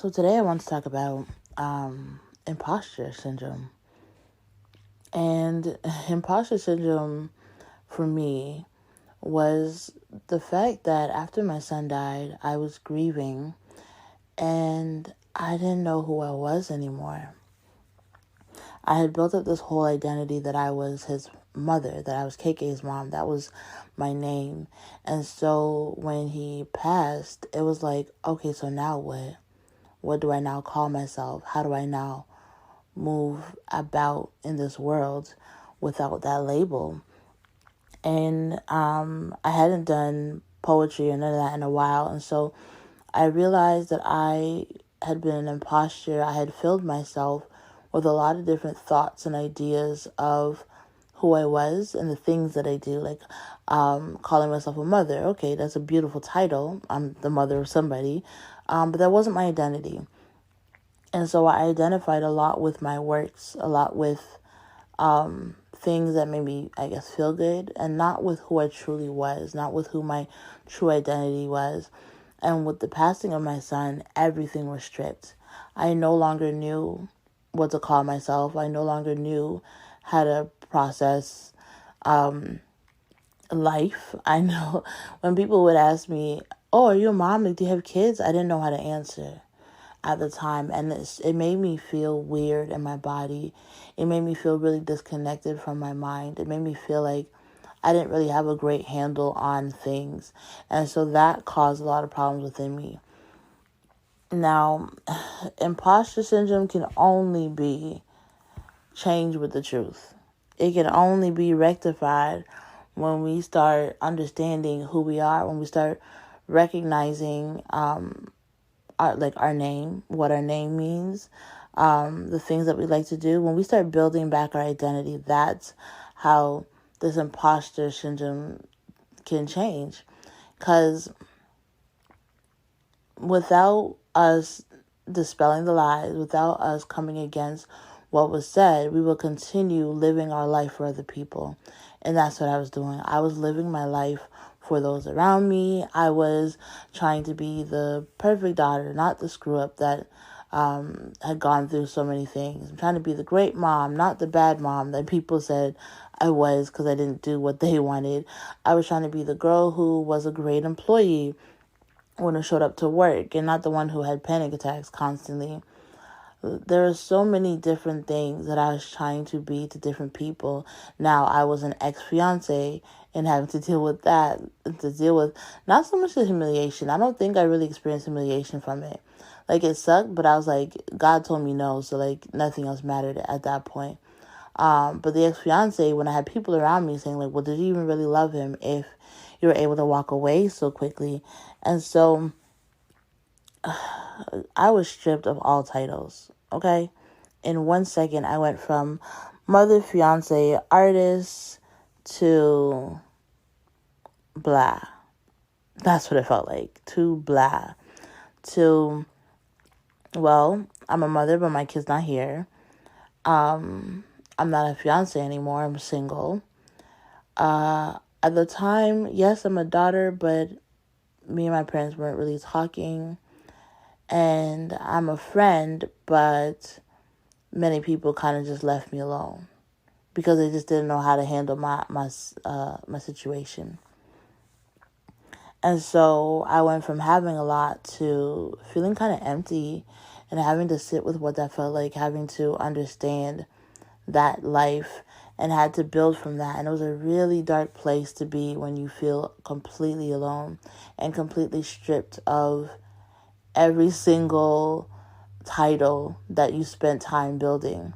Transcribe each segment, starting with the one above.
So today I want to talk about imposter syndrome. And imposter syndrome for me was the fact that after my son died, I was grieving and I didn't know who I was anymore. I had built up this whole identity that I was his mother, that I was KK's mom. That was my name. And so when he passed, it was like, okay, so now what? What do I now call myself? How do I now move about in this world without that label? And I hadn't done poetry or none of that in a while. And so I realized that I had been an imposter. I had filled myself with a lot of different thoughts and ideas of who I was and the things that I do, like calling myself a mother. Okay, that's a beautiful title. I'm the mother of somebody. But that wasn't my identity. And so I identified a lot with my works, a lot with things that made me, I guess, feel good, and not with who I truly was, not with who my true identity was. And with the passing of my son, everything was stripped. I no longer knew what to call myself. I no longer knew how to process life. I know when people would ask me, oh, are you a mom? Like, do you have kids? I didn't know how to answer at the time, and it made me feel weird in my body. It made me feel really disconnected from my mind. It made me feel like I didn't really have a great handle on things, and so that caused a lot of problems within me. Now, imposter syndrome can only be changed with the truth. It can only be rectified when we start understanding who we are, when we start recognizing our name, what our name means, the things that we like to do. When we start building back our identity, that's how this imposter syndrome can change. Because without us dispelling the lies, without us coming against what was said, we will continue living our life for other people. And that's what I was doing. I was living my life for those around me. I was trying to be the perfect daughter, not the screw up that had gone through so many things. I'm trying to be the great mom, not the bad mom that people said I was because I didn't do what they wanted. I was trying to be the girl who was a great employee when I showed up to work, and not the one who had panic attacks constantly. There are so many different things that I was trying to be to different people. Now, I was an ex-fiance and having to deal with that, to deal with not so much the humiliation. I don't think I really experienced humiliation from it. Like, it sucked, but I was like, God told me no, so like nothing else mattered at that point. But the ex-fiance, when I had people around me saying like, well, did you even really love him if you were able to walk away so quickly? And so I was stripped of all titles, okay? In 1 second, I went from mother, fiance, artist to blah. That's what it felt like. To blah. To, well, I'm a mother, but my kid's not here. I'm not a fiance anymore. I'm single. At the time, yes, I'm a daughter, but me and my parents weren't really talking. And I'm a friend, but many people kind of just left me alone because they just didn't know how to handle my situation. And so I went from having a lot to feeling kind of empty and having to sit with what that felt like, having to understand that life and had to build from that. And it was a really dark place to be when you feel completely alone and completely stripped of every single title that you spent time building.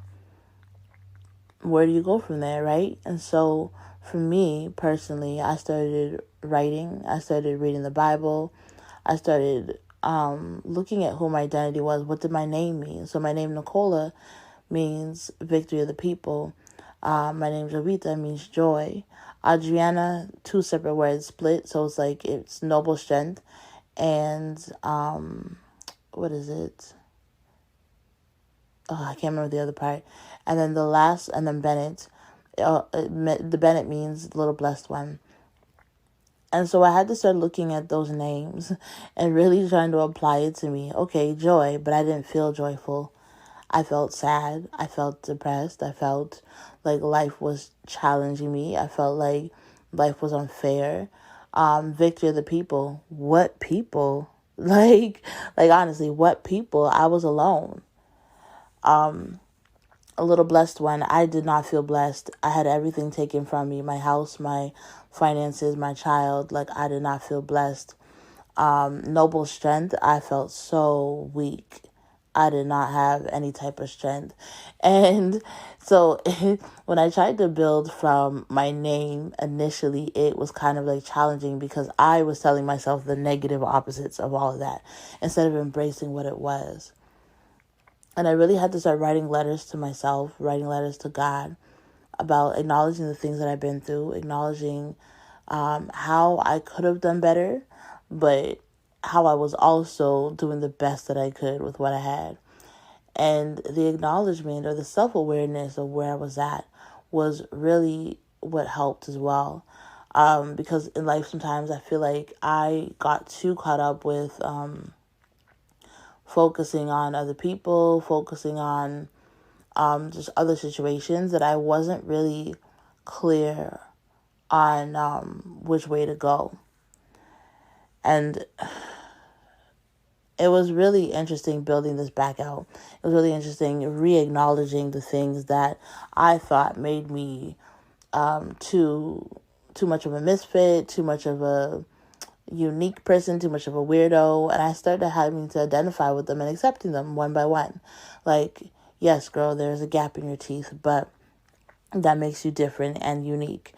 Where do you go from there, right? And so for me personally, I started writing. I started reading the Bible. I started looking at who my identity was. What did my name mean? So my name, Nicola, means victory of the people. My name, Jovita, means joy. Adriana, two separate words split. So it's like it's noble strength. And what is it? Oh, I can't remember the other part. And then the last, and then Bennett. The Bennett means little blessed one. And so I had to start looking at those names and really trying to apply it to me. Okay, joy, but I didn't feel joyful. I felt sad. I felt depressed. I felt like life was challenging me. I felt like life was unfair. Victory of the people. What people? Like honestly, what people? I was alone. A little blessed one. I did not feel blessed. I had everything taken from me. My house, my finances, my child. Like I did not feel blessed. Noble strength. I felt so weak. I did not have any type of strength. And so when I tried to build from my name initially, it was kind of like challenging because I was telling myself the negative opposites of all of that instead of embracing what it was. And I really had to start writing letters to myself, writing letters to God about acknowledging the things that I've been through, acknowledging how I could have done better, but how I was also doing the best that I could with what I had. And the acknowledgement or the self-awareness of where I was at was really what helped as well. Because in life sometimes I feel like I got too caught up with focusing on other people, focusing on just other situations that I wasn't really clear on which way to go. And it was really interesting building this back out. It was really interesting re-acknowledging the things that I thought made me too much of a misfit, too much of a unique person, too much of a weirdo. And I started having to identify with them and accepting them one by one. Like, yes, girl, there's a gap in your teeth, but that makes you different and unique.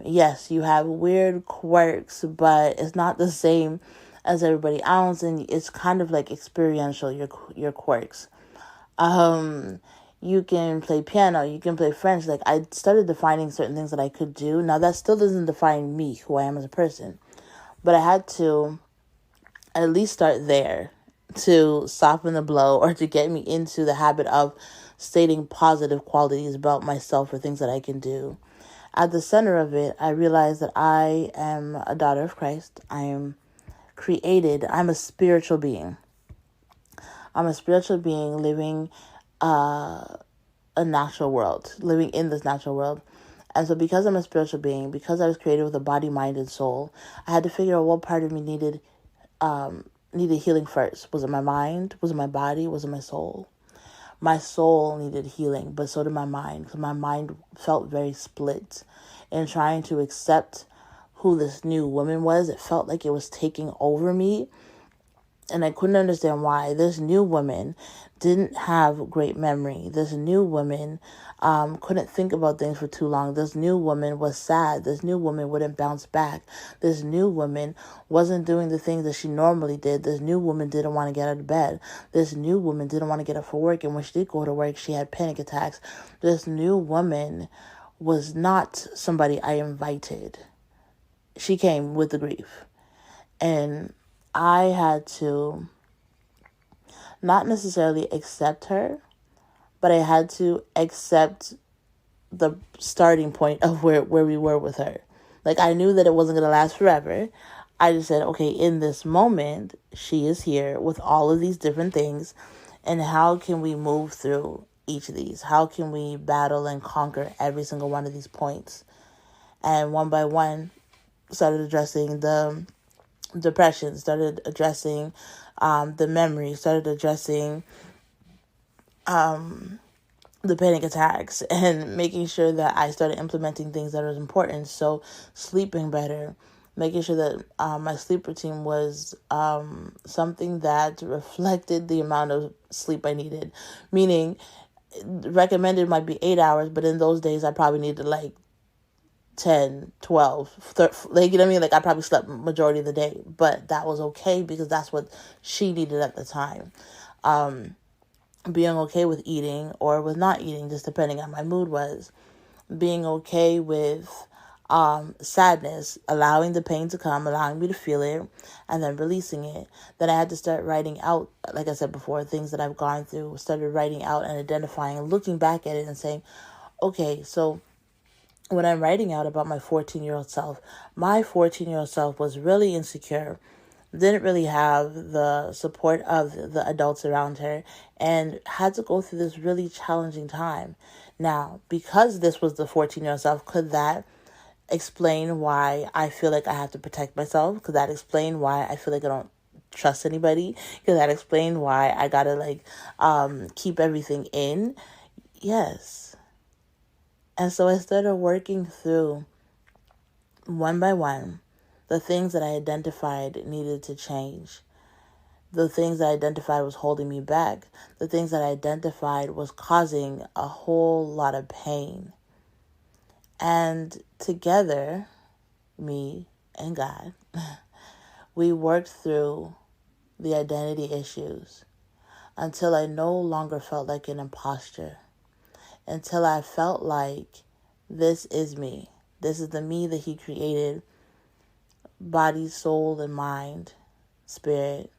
Yes, you have weird quirks, but it's not the same as everybody else, and it's kind of like experiential, your quirks. You can play piano, you can play French. Like, I started defining certain things that I could do. Now, that still doesn't define me, who I am as a person, but I had to at least start there to soften the blow or to get me into the habit of stating positive qualities about myself or things that I can do. At the center of it, I realized that I am a daughter of Christ. I am created. I'm a spiritual being. I'm a spiritual being living a natural world, living in this natural world. And so because I'm a spiritual being, because I was created with a body, mind, and soul, I had to figure out what part of me needed healing first. Was it my mind? Was it my body? Was it my soul? My soul needed healing, but so did my mind, because my mind felt very split in trying to accept who this new woman was. It felt like it was taking over me, and I couldn't understand why. This new woman didn't have great memory. This new woman couldn't think about things for too long. This new woman was sad. This new woman wouldn't bounce back. This new woman wasn't doing the things that she normally did. This new woman didn't want to get out of bed. This new woman didn't want to get up for work. And when she did go to work, she had panic attacks. This new woman was not somebody I invited. She came with the grief. And I had to not necessarily accept her, but I had to accept the starting point of where we were with her. Like, I knew that it wasn't going to last forever. I just said, okay, in this moment, she is here with all of these different things. And how can we move through each of these? How can we battle and conquer every single one of these points? And one by one, started addressing the depression, started addressing the memory, started addressing the panic attacks, and making sure that I started implementing things that are important. So sleeping better, making sure that my sleep routine was something that reflected the amount of sleep I needed. Meaning, recommended might be 8 hours, but in those days I probably needed like 10, 12, 30, like, you know what I mean? Like, I probably slept majority of the day, but that was okay because that's what she needed at the time. Being okay with eating or with not eating, just depending on my mood was. Being okay with sadness, allowing the pain to come, allowing me to feel it, and then releasing it. Then I had to start writing out, like I said before, things that I've gone through, started writing out and identifying and looking back at it and saying, okay, so when I'm writing out about my 14-year-old self, my 14-year-old self was really insecure, didn't really have the support of the adults around her, and had to go through this really challenging time. Now, because this was the 14-year-old self, could that explain why I feel like I have to protect myself? Could that explain why I feel like I don't trust anybody? Could that explain why I gotta keep everything in? Yes. And so I started working through, one by one, the things that I identified needed to change. The things that I identified was holding me back. The things that I identified was causing a whole lot of pain. And together, me and God, we worked through the identity issues until I no longer felt like an imposter. Until I felt like this is me. This is the me that He created, body, soul, and mind, spirit.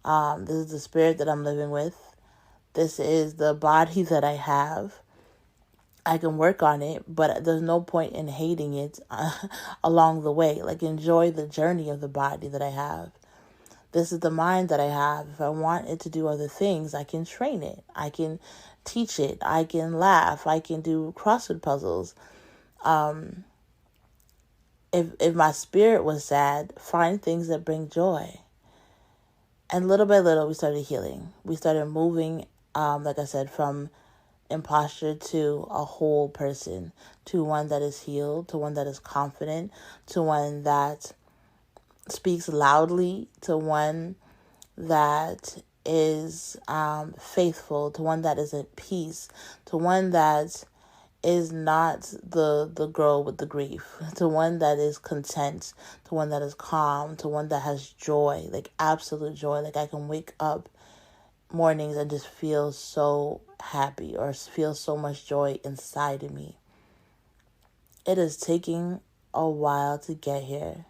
This is the spirit that I'm living with. This is the body that I have. I can work on it, but there's no point in hating it along the way. Like, enjoy the journey of the body that I have. This is the mind that I have. If I want it to do other things, I can train it. I can teach it. I can laugh. I can do crossword puzzles. If my spirit was sad, find things that bring joy. And little by little, we started healing. We started moving, like I said, from imposter to a whole person, to one that is healed, to one that is confident, to one that speaks loudly, to one that is faithful, to one that is at peace, to one that is not the girl with the grief, to one that is content, to one that is calm, to one that has joy, like absolute joy. Like, I can wake up mornings and just feel so happy, or feel so much joy inside of me. It is taking a while to get here,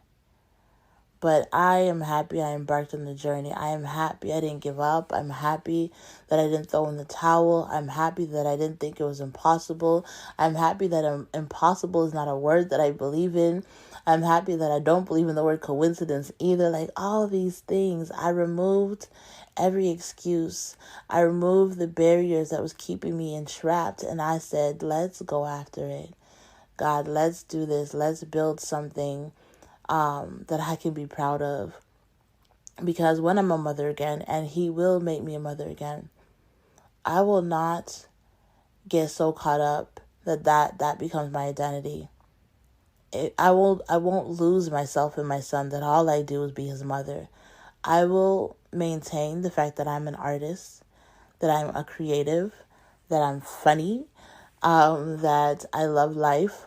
but I am happy I embarked on the journey. I am happy I didn't give up. I'm happy that I didn't throw in the towel. I'm happy that I didn't think it was impossible. I'm happy that impossible is not a word that I believe in. I'm happy that I don't believe in the word coincidence either. Like, all these things, I removed every excuse. I removed the barriers that was keeping me entrapped, and I said, let's go after it. God, let's do this. Let's build something that I can be proud of. Because when I'm a mother again, and He will make me a mother again, I will not get so caught up that becomes my identity. I won't lose myself in my son, that all I do is be his mother. I will maintain the fact that I'm an artist, that I'm a creative, that I'm funny, that I love life,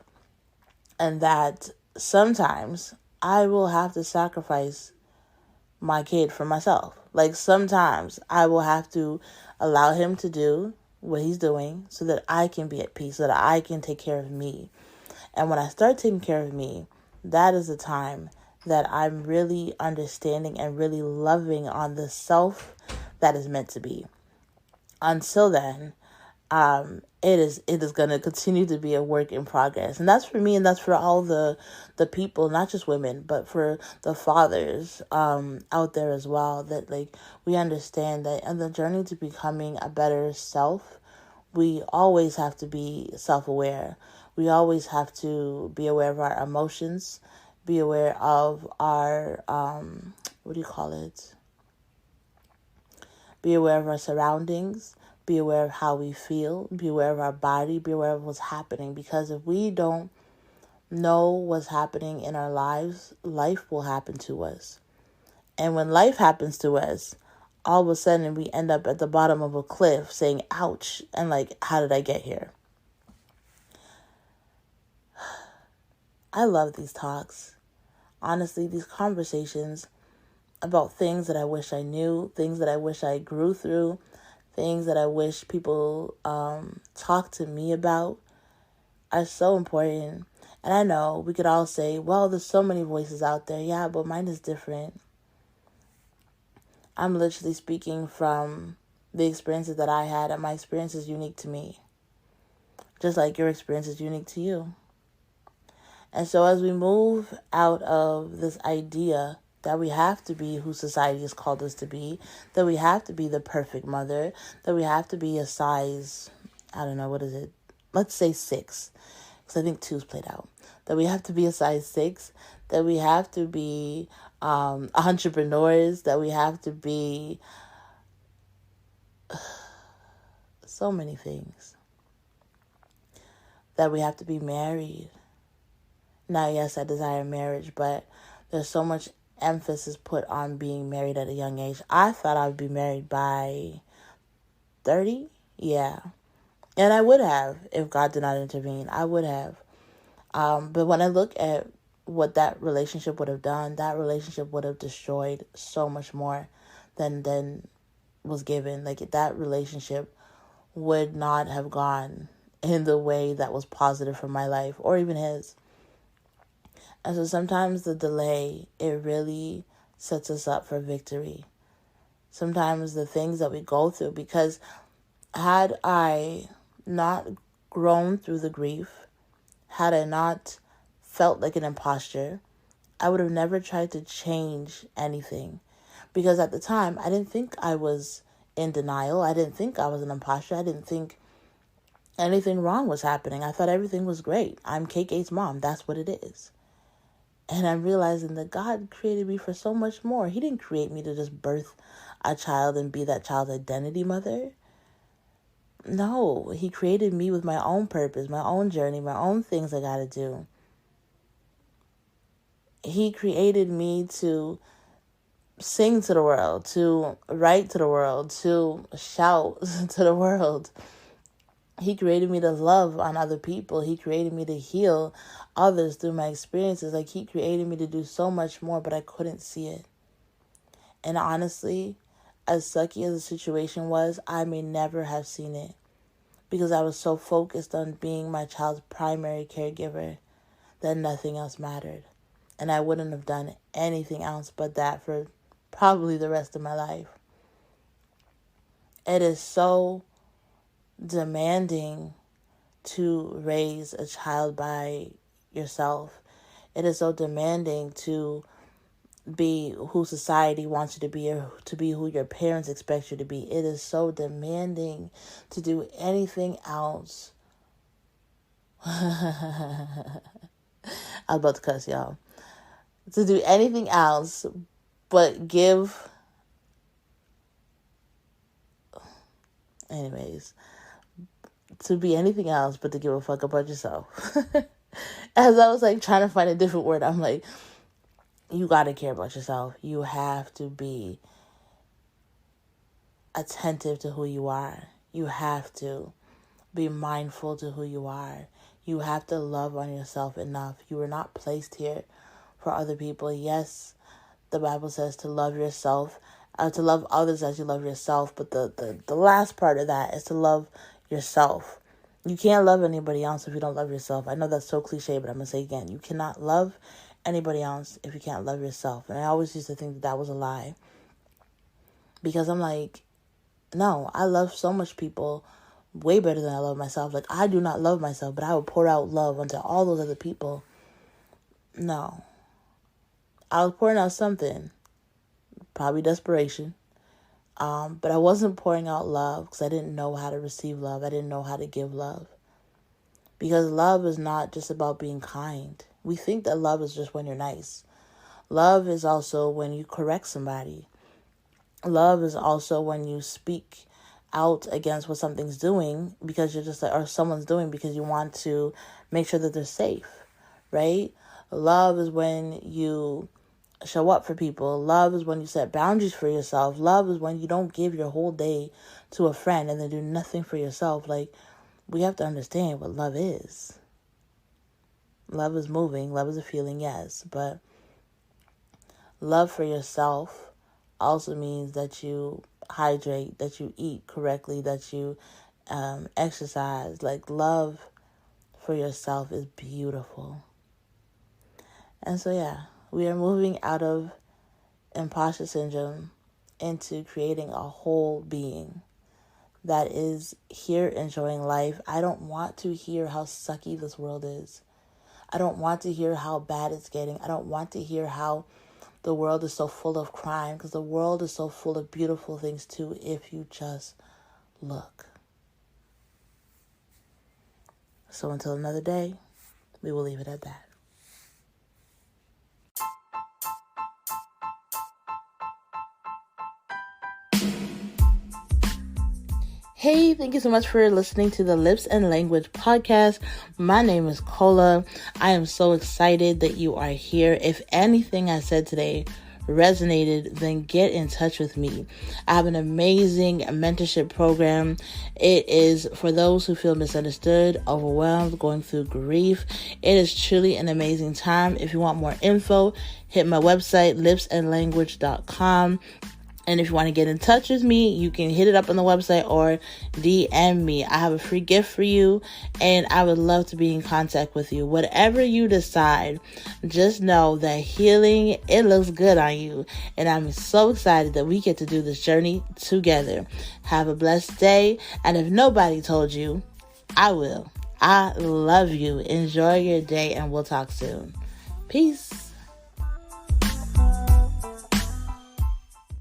and that sometimes I will have to sacrifice my kid for myself. Like, sometimes I will have to allow him to do what he's doing so that I can be at peace, so that I can take care of me. And when I start taking care of me, that is the time that I'm really understanding and really loving on the self that is meant to be. Until then, it is going to continue to be a work in progress. And that's for me, and that's for all the people, not just women, but for the fathers out there as well, that like we understand that on the journey to becoming a better self, we always have to be self-aware. We always have to be aware of our emotions, be aware of our, be aware of our surroundings, be aware of how we feel, be aware of our body, be aware of what's happening. Because if we don't know what's happening in our lives, life will happen to us. And when life happens to us, all of a sudden we end up at the bottom of a cliff saying, ouch, and like, how did I get here? I love these talks. Honestly, these conversations about things that I wish I knew, things that I wish I grew through, things that I wish people talk to me about are so important. And I know we could all say, well, there's so many voices out there. Yeah, but mine is different. I'm literally speaking from the experiences that I had, and my experience is unique to me. Just like your experience is unique to you. And so as we move out of this idea that we have to be who society has called us to be, that we have to be the perfect mother, that we have to be a size, I don't know, what is it? Let's say 6, because I think 2's played out. That we have to be a size 6, that we have to be entrepreneurs, that we have to be so many things, that we have to be married. Now, yes, I desire marriage, but there's so much emphasis put on being married at a young age. I thought I would be married by 30. Yeah. And I would have, if God did not intervene. I would have. But when I look at what that relationship would have done, that relationship would have destroyed so much more than was given. Like, that relationship would not have gone in the way that was positive for my life or even his. And so sometimes the delay, it really sets us up for victory. Sometimes the things that we go through, because had I not grown through the grief, had I not felt like an imposter, I would have never tried to change anything. Because at the time, I didn't think I was in denial. I didn't think I was an imposter. I didn't think anything wrong was happening. I thought everything was great. I'm KK's mom. That's what it is. And I'm realizing that God created me for so much more. He didn't create me to just birth a child and be that child's identity mother. No, he created me with my own purpose, my own journey, my own things I got to do. He created me to sing to the world, to write to the world, to shout to the world. He created me to love on other people. He created me to heal others through my experiences. Like, he created me to do so much more, but I couldn't see it. And honestly, as sucky as the situation was, I may never have seen it because I was so focused on being my child's primary caregiver that nothing else mattered. And I wouldn't have done anything else but that for probably the rest of my life. It is so demanding to raise a child by yourself. It is so demanding to be who society wants you to be, or to be who your parents expect you to be. It is so demanding to do anything else. I was about to cuss, y'all. To do anything else but give. Anyways, to be anything else but to give a fuck about yourself. As I was like trying to find a different word, I'm like, you gotta care about yourself. You have to be attentive to who you are. You have to be mindful to who you are. You have to love on yourself enough. You were not placed here for other people. Yes, the Bible says to love yourself, to love others as you love yourself. But the last part of that is to love yourself. You can't love anybody else if you don't love yourself. I know that's so cliche, but I'm going to say again, you cannot love anybody else if you can't love yourself. And I always used to think that was a lie. Because I'm like, no, I love so much people way better than I love myself. Like, I do not love myself, but I would pour out love onto all those other people. No. I was pouring out something. Probably desperation. But I wasn't pouring out love because I didn't know how to receive love. I didn't know how to give love. Because love is not just about being kind. We think that love is just when you're nice. Love is also when you correct somebody. Love is also when you speak out against what something's doing because you're just like, or someone's doing because you want to make sure that they're safe, right? Love is when you show up for people. Love is when you set boundaries for yourself. Love is when you don't give your whole day to a friend and then do nothing for yourself. Like, we have to understand what love is. Love is moving. Love is a feeling, yes. But love for yourself also means that you hydrate, that you eat correctly, that you exercise. Like, love for yourself is beautiful. And so, yeah, we are moving out of imposter syndrome into creating a whole being that is here enjoying life. I don't want to hear how sucky this world is. I don't want to hear how bad it's getting. I don't want to hear how the world is so full of crime, because the world is so full of beautiful things too if you just look. So until another day, we will leave it at that. Hey, thank you so much for listening to the Lips and Language podcast. My name is Kola. I am so excited that you are here. If anything I said today resonated, then get in touch with me. I have an amazing mentorship program. It is for those who feel misunderstood, overwhelmed, going through grief. It is truly an amazing time. If you want more info, hit my website, lipsandlanguage.com. And if you want to get in touch with me, you can hit it up on the website or DM me. I have a free gift for you, and I would love to be in contact with you. Whatever you decide, just know that healing, it looks good on you. And I'm so excited that we get to do this journey together. Have a blessed day. And if nobody told you, I will. I love you. Enjoy your day, and we'll talk soon. Peace.